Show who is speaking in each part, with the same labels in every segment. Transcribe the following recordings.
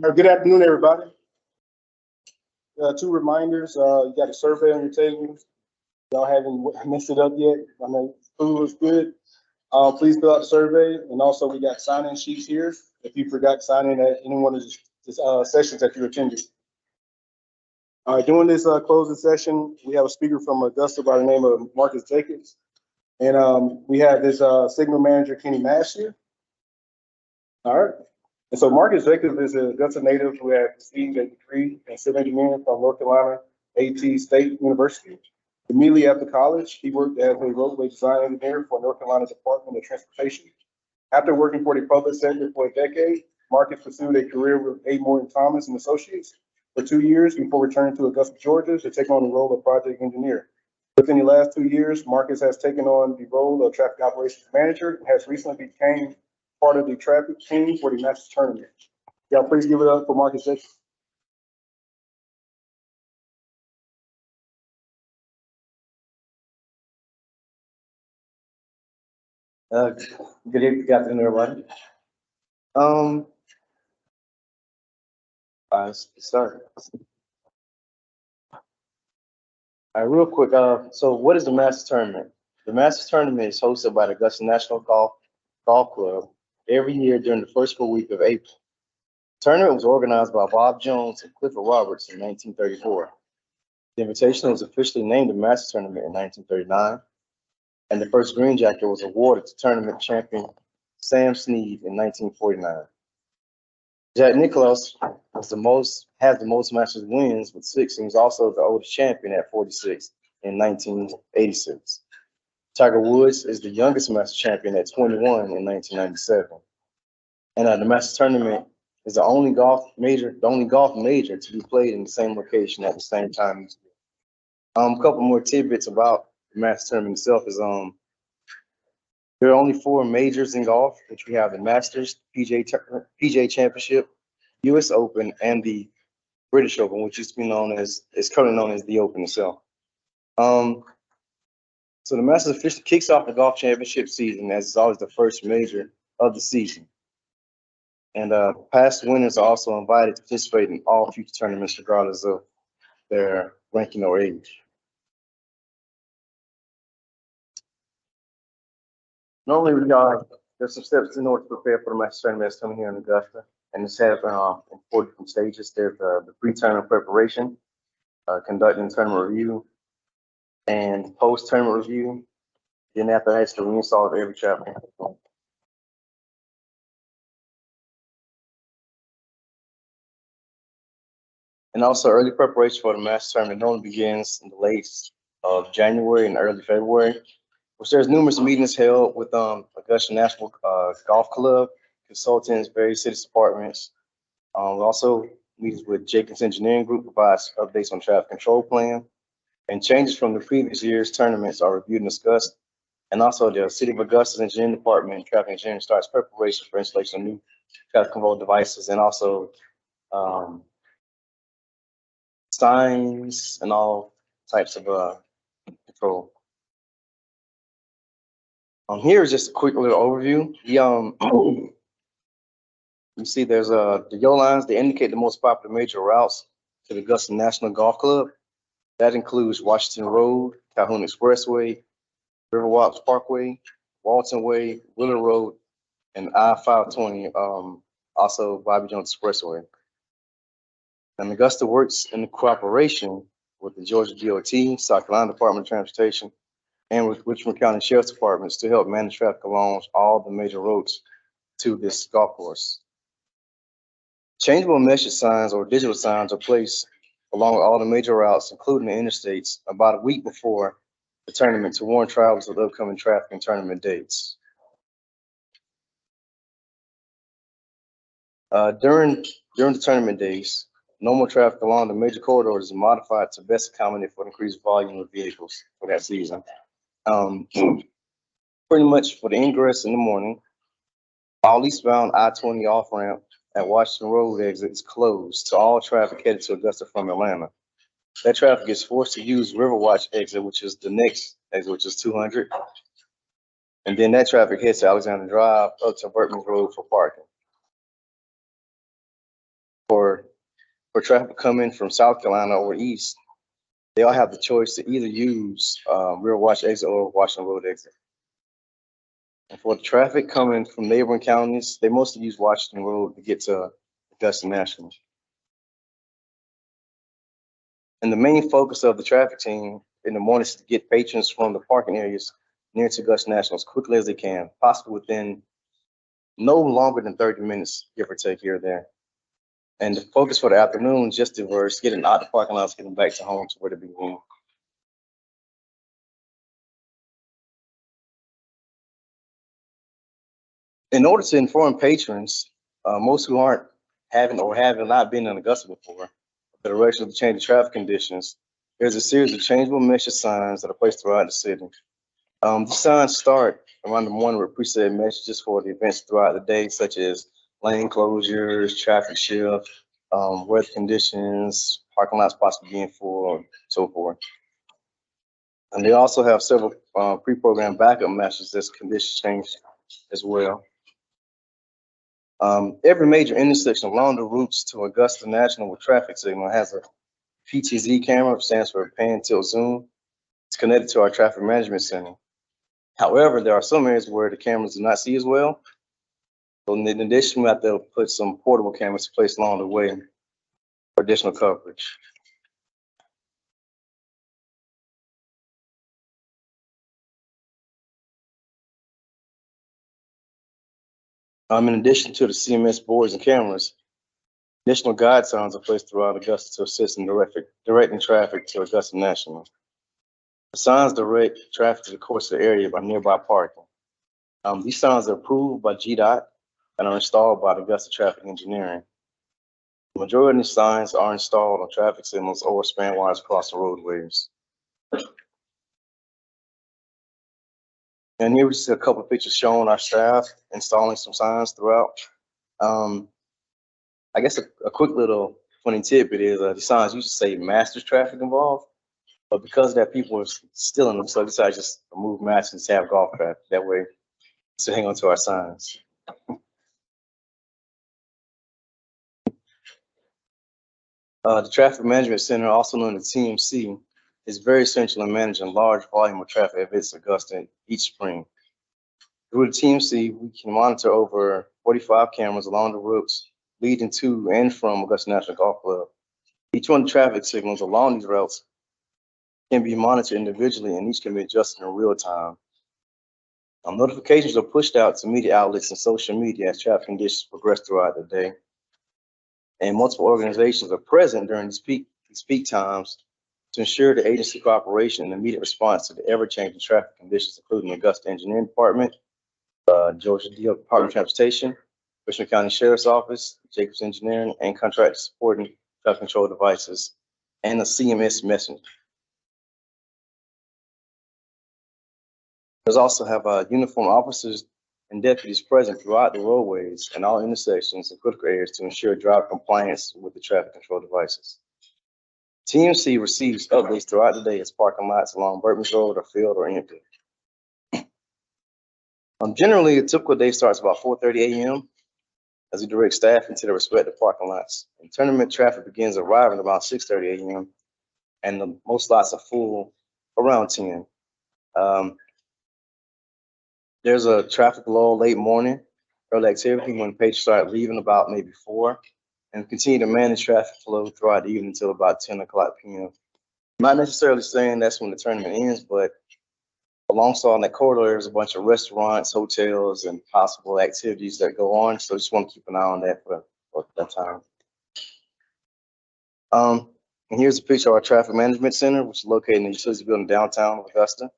Speaker 1: Good afternoon, everybody. Two reminders. You got a survey on your tables. Y'all haven't messed it up yet. I know food was good. Please fill out the survey. And also, we got sign-in sheets here if you forgot to sign in at any one of the sessions that you attended. All right, during this closing session, we have a speaker from Augusta by the name of Marques Jacobs. And we have this signal manager, Kenny Mash here. All right. And so Marques Jacobs is a Augusta native who has received a degree in civil engineering from North Carolina A&T State University. Immediately after college, he worked as a roadway design engineer for North Carolina Department of Transportation. After working for the public sector for a decade, Marques pursued a career with A. Morton Thomas and Associates for 2 years before returning to Augusta, Georgia to take on the role of project engineer. Within the last 2 years, Marques has taken on the role of traffic operations manager and has recently become part of the traffic team for the Masters tournament. Y'all please give it up for Marques Jacobs.
Speaker 2: Uh, good afternoon, everybody. Um, let's start. All right, real quick. So what is the Masters Tournament? The Masters Tournament is hosted by the Augusta National Golf Club every year during the first full week of April. The tournament was organized by Bob Jones and Clifford Roberts in 1934. The invitation was officially named the Masters Tournament in 1939, and the first green jacket was awarded to tournament champion Sam Snead in 1949. Jack Nicklaus has the most Masters wins with 6, and he's also the oldest champion at 46 in 1986. Tiger Woods is the youngest Masters champion at 21 in 1997. And the Masters tournament is the only golf major to be played in the same location at the same time. A couple more tidbits about the Masters tournament itself is there are only 4 majors in golf, which we have the Masters, PGA Championship, U.S. Open, and the British Open, which is currently known as the Open itself. So the Masters officially kicks off the golf championship season, as it's always the first major of the season. And past winners are also invited to participate in all future tournaments, regardless of their ranking or age. Normally, there's some steps in order to prepare for the Masters tournament that's coming here in Augusta, and it's happened in 4 different stages. There's the pre-tournament preparation, conducting tournament review, and post-tournament review. Then after that, it's the reinstall of every traffic. And also, early preparation for the Masters tournament normally begins in the late of January and early February, which there's numerous meetings held with Augusta National Golf Club, consultants, various city departments. Also, meetings with Jacobs Engineering Group provides updates on traffic control plan, and changes from the previous year's tournaments are reviewed and discussed. And also, the City of Augusta's Engineering Department and Traffic Engineering starts preparation for installation of new traffic control devices, and also signs and all types of control. Here is just a quick little overview. You see there's the yellow lines. They indicate the most popular major routes to the Augusta National Golf Club. That includes Washington Road, Calhoun Expressway, Riverwalk Parkway, Walton Way, Willard Road, and I-520, also Bobby Jones Expressway. And Augusta works in cooperation with the Georgia DOT, South Carolina Department of Transportation, and with Richmond County Sheriff's Departments to help manage traffic along all the major roads to this golf course. Changeable message signs or digital signs are placed along all the major routes, including the interstates, about a week before the tournament to warn travelers of the upcoming traffic and tournament dates. During the tournament days, normal traffic along the major corridors is modified to best accommodate for increased volume of vehicles for that season. Pretty much for the ingress in the morning, all eastbound I-20 off-ramp at Washington Road exit is closed to all traffic headed to Augusta from Atlanta. That traffic is forced to use Riverwatch exit, which is the next exit, which is 200. And then that traffic heads to Alexander Drive up to Burtman's Road for parking. For traffic coming from South Carolina or east, they all have the choice to either use rear watch exit or Washington Road exit. And for the traffic coming from neighboring counties, they mostly use Washington Road to get to Augusta National. And the main focus of the traffic team in the morning is to get patrons from the parking areas near to Augusta National as quickly as they can, possibly within no longer than 30 minutes, give or take here or there. And the focus for the afternoon is just diverse, getting out the parking lots, getting back to home to where to begin. In order to inform patrons, most who aren't having or have not been in Augusta before, the direction of the change of traffic conditions, there's a series of changeable measure signs that are placed throughout the city. The signs start around the morning with preset messages for the events throughout the day, such as lane closures, traffic shift, weather conditions, parking lots possibly being full, and so forth. And they also have several pre-programmed backup messages as conditions change as well. Every major intersection along the routes to Augusta National with traffic signal has a PTZ camera, which stands for pan, tilt, zoom. It's connected to our traffic management center. However, there are some areas where the cameras do not see as well. So in addition, we have to put some portable cameras placed along the way for additional coverage. In addition to the CMS boards and cameras, additional guide signs are placed throughout Augusta to assist in directing traffic to Augusta National. The signs direct traffic to the course of the area by nearby parking. These signs are approved by GDOT and are installed by the Augusta Traffic Engineering. The majority of these signs are installed on traffic signals or span wires across the roadways. And here we see a couple of pictures showing our staff installing some signs throughout. I guess a quick little funny tidbit is the signs used to say masters traffic involved, but because of that, people were stealing them, so I decided to just remove masters and have golf traffic. That way, to hang on to our signs. The Traffic Management Center, also known as TMC, is very essential in managing large volume of traffic events in Augusta each spring. Through the TMC, we can monitor over 45 cameras along the routes leading to and from Augusta National Golf Club. Each one of the traffic signals along these routes can be monitored individually, and each can be adjusted in real time. Notifications are pushed out to media outlets and social media as traffic conditions progress throughout the day. And multiple organizations are present during these peak times to ensure the agency cooperation and immediate response to the ever-changing traffic conditions, including the Augusta Engineering Department, Georgia Department of Transportation, Richmond County Sheriff's Office, Jacobs Engineering, and contractors supporting traffic control devices, and the CMS messenger. There's also have uniformed officers and deputies present throughout the roadways and all intersections and critical areas to ensure driver compliance with the traffic control devices. TMC receives updates throughout the day as parking lots along Burtman's Road are filled or empty. Generally, a typical day starts about 4:30 a.m. as we direct staff into their respective parking lots. And tournament traffic begins arriving about 6:30 a.m. and most lots are full around 10. There's a traffic lull late morning, early activity when patrons start leaving about maybe 4, and continue to manage traffic flow throughout the evening until about 10 o'clock p.m. Not necessarily saying that's when the tournament ends, but alongside that corridor, there's a bunch of restaurants, hotels, and possible activities that go on. So just want to keep an eye on that for that time. And here's a picture of our traffic management center, which is located in the utility building downtown Augusta.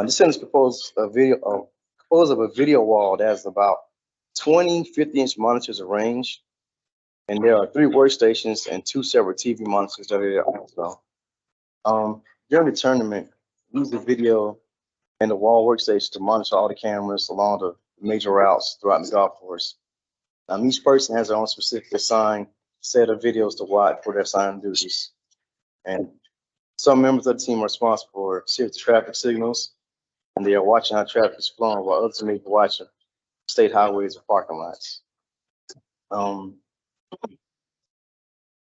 Speaker 2: This center is composed of a video wall that has about 20 50-inch monitors arranged, and there are 3 workstations and 2 separate TV monitors that are there also. During the tournament, we use the video and the wall workstation to monitor all the cameras along the major routes throughout the golf course. Each person has their own specific assigned set of videos to watch for their assigned duties. And some members of the team are responsible for safety traffic signals, and they are watching how traffic is flowing, while others may be watching state highways or parking lots.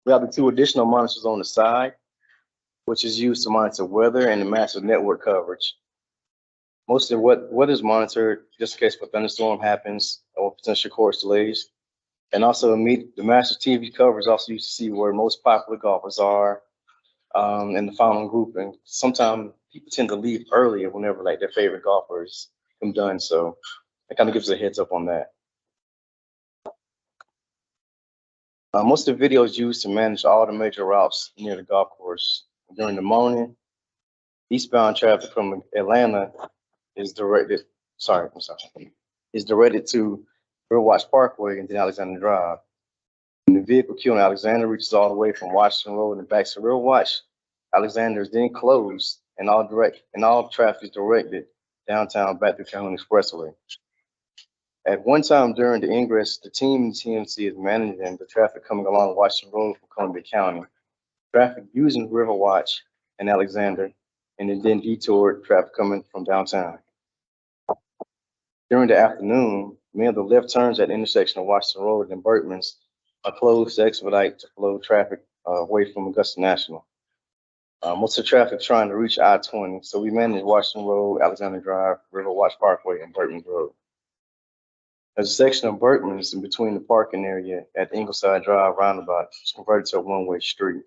Speaker 2: We have the two additional monitors on the side, which is used to monitor weather and the massive network coverage. Most of what is monitored just in case a thunderstorm happens or potential course delays. And also the master TV cover is also used to see where most popular golfers are in the following grouping. Sometimes people tend to leave earlier whenever like their favorite golfers come done. So it kind of gives a heads up on that. Most of the video is used to manage all the major routes near the golf course. During the morning, eastbound traffic from Atlanta is directed to Riverwatch Parkway and then Alexander Drive. When the vehicle queue on Alexander reaches all the way from Washington Road and back to Riverwatch, Alexander is then closed and all traffic is directed downtown back to Calhoun Expressway. At one time during the ingress, the team in TMC is managing the traffic coming along Washington Road from Columbia County. Traffic using Riverwatch and Alexander, and then detoured traffic coming from downtown. During the afternoon, many of the left turns at the intersection of Washington Road and Bertman's are closed to expedite to flow traffic away from Augusta National. Most of the traffic trying to reach I-20, so we manage Washington Road, Alexander Drive, Riverwatch Parkway, and Bertman Road. There's a section of Bertman's in between the parking area at the Ingleside Drive roundabout, which is converted to a one-way street.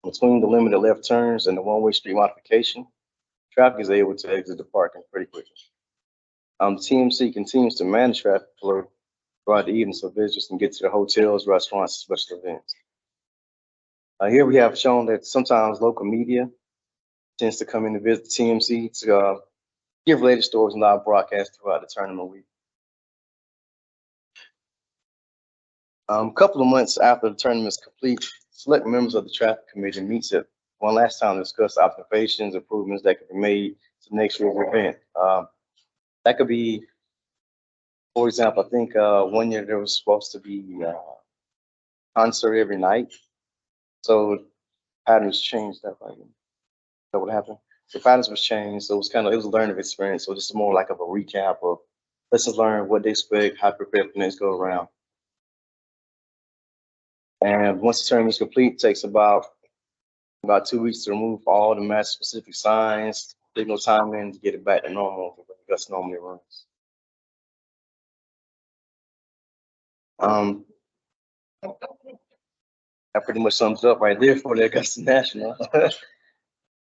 Speaker 2: Between the limited left turns and the one-way street modification, traffic is able to exit the parking pretty quickly. TMC continues to manage traffic flow throughout the evening so visitors can get to the hotels, restaurants, and special events. Here we have shown that sometimes local media tends to come in to visit TMC to give latest stories and live broadcasts throughout the tournament week. A couple of months after the tournament is complete, select members of the traffic committee meets it one last time to discuss observations, improvements that could be made to next year's event. That could be, for example, I think 1 year there was supposed to be a concert every night. So patterns changed that way. That would happen. So patterns was changed. So it was a learning experience. So this is more like of a recap of lessons learned, what they expect, how to prepare for the next go around. And once the tournament is complete, it takes about 2 weeks to remove all the match specific signs, signal timing to get it back to normal, the way Augusta normally runs. That pretty much sums up right there for the Augusta National.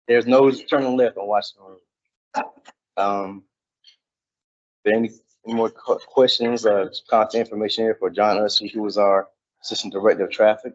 Speaker 2: There's no turning left on Washington Road. There any more questions or contact information here for John Ursula, who was our Assistant Director of Traffic?